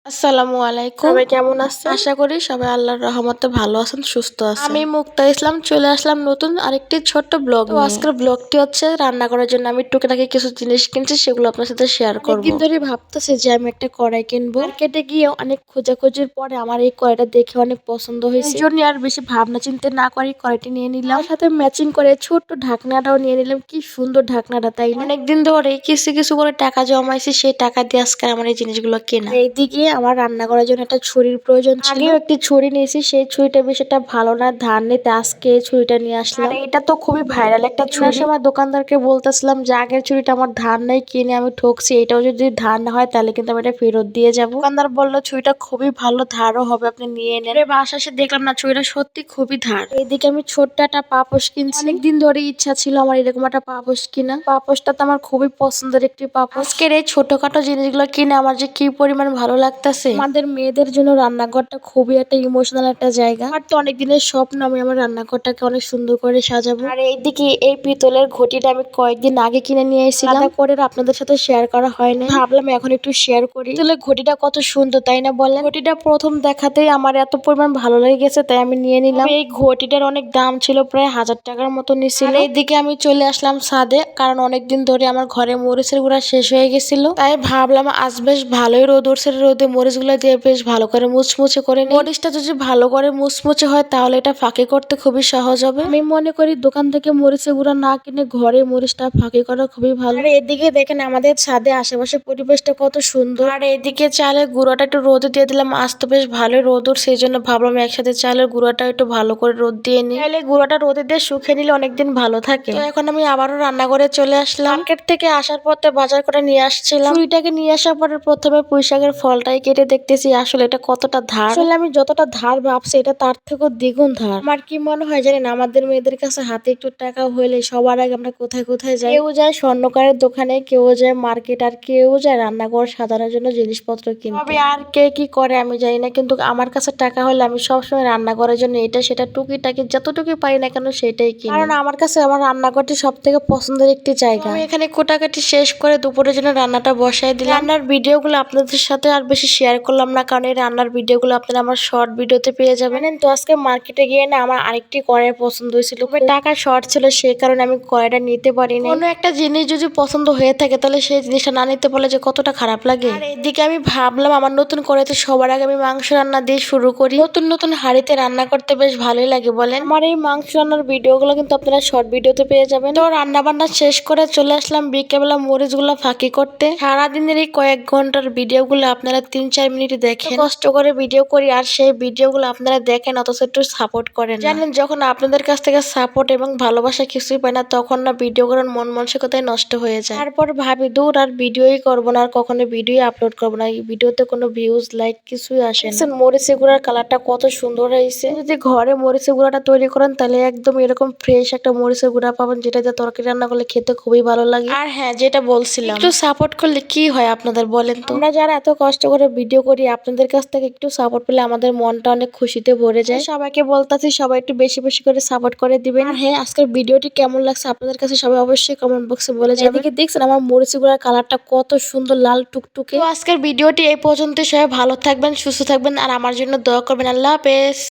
আসসালামু আলাইকুম। সবাই কেমন আছেন? আশা করি সবাই আল্লাহর রহমতে ভালো আছেন, সুস্থ আছেন। আমি মুক্তা ইসলাম চলে আসলাম নতুন আরেকটি ছোট্ট ব্লগ নিয়ে। আজকের ব্লগটি হচ্ছে রান্না করার জন্য আমি টুকিটাকি কিছু জিনিস কিনছি, সেগুলো আপনার সাথে শেয়ার করব। অনেকদিন ধরে ভাবতেছি যে আমি একটা কড়াই কিনবো। মার্কেটে গিয়ে অনেক খোঁজাখুঁজির পরে আমার এই কড়াইটা দেখে অনেক পছন্দ হয়েছে। এই জন্য আর বেশি ভাবনা চিন্তা না করে কড়াইটি নিয়ে নিলাম। তার সাথে ম্যাচিং করে ছোট্ট ঢাকনাটাও নিয়ে নিলাম। কি সুন্দর ঢাকনাটা, তাই না? অনেকদিন ধরে কিছু কিছু করে টাকা জমাইছি, সেই টাকা দিয়ে আজকে আমার এই জিনিসগুলো কেনা। এইদিকে আমার রান্না করার জন্য একটা ছুরির প্রয়োজন ছিল। আগেও একটি ছুরি নিয়েছি, সেই ছুরিটা বেশ একটা ভালো না, ধার নিতে আজকে এই ছুরিটা নিয়ে আসলাম। এটা তো খুবই ভাইরাল একটা ছুরি। আমার দোকানদারকে বলতেছিলাম যে আগের ছুরিটা আমার ধার নেই, কিনে আমি ঠকছি, এটাও যদি ধার না হয় তাহলে কিন্তু আমি এটা ফেরত দিয়ে যাবো। দোকানদার বললো ছুরিটা খুবই ভালো, ধারও হবে, আপনি নিয়ে নেন। বাসা এসে দেখলাম না, ছুরিটা সত্যি খুবই ধার। এইদিকে আমি ছোট্ট একটা পাপোশ কিনছি। অনেকদিন ধরে ইচ্ছা ছিল আমার এরকম একটা পাপোশ কিনা। পাপোশটা তো আমার খুবই পছন্দের একটি পাপোশ। আজকের এই ছোটখাটো জিনিসগুলো কিনে আমার যে কি পরিমাণ ভালো লাগতেছে। আমাদের মেয়েদের জন্য রান্নাঘরটা খুবই একটা ইমোশনাল একটা জায়গা। আমার তো অনেক দিনের স্বপ্ন আমি আমার রান্নাঘরটাকে অনেক সুন্দর করে সাজাবো। আর এইদিকে এই পিতলের ঘটিটা আমি কয়েকদিন আগে কিনে নিয়ে এসেছিলাম, আলাদা করে আপনাদের সাথে শেয়ার করা হয় না, ভাবলাম এখন একটু শেয়ার করি। পিতলের ঘটিটা কত সুন্দর, তাই না বলেন? ঘটিটা প্রথম দেখাতেই আমার এত পরিমাণ ভালো লেগে গেছে, তাই আমি নিয়ে নিলাম। এই ঘটিটার অনেক দাম ছিল, প্রায় 1000 টাকার মতো নিছিল। এইদিকে আমি চলে আসলাম ছাদে, কারণ অনেকদিন ধরে আমার ঘরে মরিচের গুঁড়া শেষ হয়ে গেছিল, তাই ভাবলাম আজ বেশ ভালোই রোদ উঠছে, রোদে মরিচগুলো দিয়ে বেশ ভালো করে মুচমুচে করে নিই। মরিচটা যদি ভালো করে মুচমুচে হয় তাহলে এটা ফাঁকি করতে খুবই সহজ হবে। আমি মনে করি দোকান থেকে মরিচের গুঁড়া না কিনে ঘরে মরিচটা ফাঁকি করা খুবই ভালো। আর এদিকে দেখেন আমাদের ছাদে আশেপাশে পরিবেশটা কত সুন্দর। আর এদিকে চালের গুঁড়োটা একটু রোদে দিয়ে দিলাম, আজ তো বেশ ভালোই রোদ উঠছে, সেই জন্য ভাবলাম একসাথে চালের গুঁড়োটা একটু ভালো করে রোদ দিয়ে নিই, তাহলে গুঁড়োটা রোদে দিয়ে শুকিয়ে নিলে অনেকদিন ভালো থাকে। তো এখন আমি আবারও রান্না করে চলে আসলাম। মার্কেট থেকে আসার পথে বাজার করে নিয়ে আসছিলাম। ছুরিটাকে নিয়ে আসার পরে প্রথমে পুঁইশাকের ফলটাই কেটে দেখতেছি আসলে এটা কতটা ধার। আসলে আমি যতটা ধার ভাবছি এটা তার থেকেও দ্বিগুণ ধার। আমার কি মনে হয় জানেন, আমাদের মেয়েদের কাছে হাতে একটু টাকা হইলে সবার আগে আমরা কোথায় কোথায় যাই? কেউ যায় স্বর্ণকারের দোকানে, কেউ যায় মার্কেট, আর কেউ যায় রান্নাঘর সাজানোর জন্য জিনিসপত্র কিনতে। তবে আর কে কি করে আমি জানি না, কিন্তু আমার কাছে টাকা হলে আমি সবসময় রান্নাঘরের জন্য এটা সেটা টুকিটাকি যতটুকু পারি না কেন সেটাই কিনি, কারণ আমার কাছে আমার রান্নাঘরটি সব থেকে পছন্দের একটি জায়গা। আমি এখানে কোটাকাটি শেষ করে দুপুরের জন্য রান্নাটা বসাই দিলাম। রান্নার ভিডিওগুলো আপনাদের সাথে আর বেশি শেয়ার করলাম না, কারণ এই রান্নার ভিডিওগুলো আপনারা আমার শর্ট ভিডিওতে পেয়ে যাবেন। তো আজকে মার্কেটে গিয়ে না আমার আরেকটি কড়াই পছন্দ হয়েছিল, টাকা শর্ট ছিল, সেই কারণে আমি কড়াইটা নিতে পারিনি। কোনো একটা জিনিস যদি পছন্দ হয়ে থাকে তাহলে সেই জিনিসটা না নিতে পারলে যে কতটা খারাপ লাগে। আর এদিকে আমি ভাবলাম আমার নতুন কড়াইতে সবার আগে আমি মাংস রান্না দিয়ে শুরু করি। নতুন নতুন হাঁড়িতে রান্না করতে বেশ ভালোই লাগে বলেন। আমার এই মাংস রান্নার ভিডিওগুলো কিন্তু আপনারা শর্ট ভিডিওতে পেয়ে যাবেন। তো রান্না বান্না শেষ করে চলে আসলাম বিকেলবেলা মরিচগুলো ফাঁকি করতে। সারাদিনের এই কয়েক ঘন্টার ভিডিওগুলো আপনারা 3-4 মিনিট দেখেন, কষ্ট করে ভিডিও করি, আর সেই ভিডিওগুলো আপনারা দেখেন অথচ একটু সাপোর্ট করেন। জানেন যখন আপনাদের কাছ থেকে সাপোর্ট এবং ভালোবাসা কিছুই পায় না, তখন না ভিডিও করার মন মানসিকতাই নষ্ট হয়ে যায়। তারপর ভাবি দূর আর ভিডিওই করবো না, আর কখনো ভিডিও আপলোড করবো না, এই ভিডিওতে কোনো ভিউজ লাইক কিছুই আসে না। মরিচের গুঁড়ার কালারটা কত সুন্দর হয়েছে। যদি ঘরে মরিচের গুঁড়াটা তৈরি করেন তাহলে একদম এরকম ফ্রেশ একটা মরিচের গুঁড়া পাবেন, যেটা দিয়ে তরকারি রান্না করলে খেতে খুবই ভালো লাগে। আর হ্যাঁ, যেটা বলছিলাম, একটু সাপোর্ট করলে কি হয় আপনাদের বলেন তো? আমরা যারা এত কষ্ট করে ভিডিও করি আপনাদের কাছ থেকে একটু সাপোর্ট পেলে আমাদের মনটা অনেক খুশিতে ভরে যায়। সবাইকে বলতাছি সবাই একটু বেশি বেশি করে সাপোর্ট করে দিবেন। আর হ্যাঁ, আজকের ভিডিওটি কেমন লাগছে আপনাদের কাছে সবাই অবশ্যই কমেন্ট বক্সে বলে যাবেন। এদিকে দেখছেন আমার মরিচের গুঁড়ার কালারটা কত সুন্দর লাল টুকটুকে। তো আজকের ভিডিওটি এই পর্যন্ত, সবাই ভালো থাকবেন, সুস্থ থাকবেন, আর আমার জন্য দোয়া করবেন। আল্লাহ হাফেজ।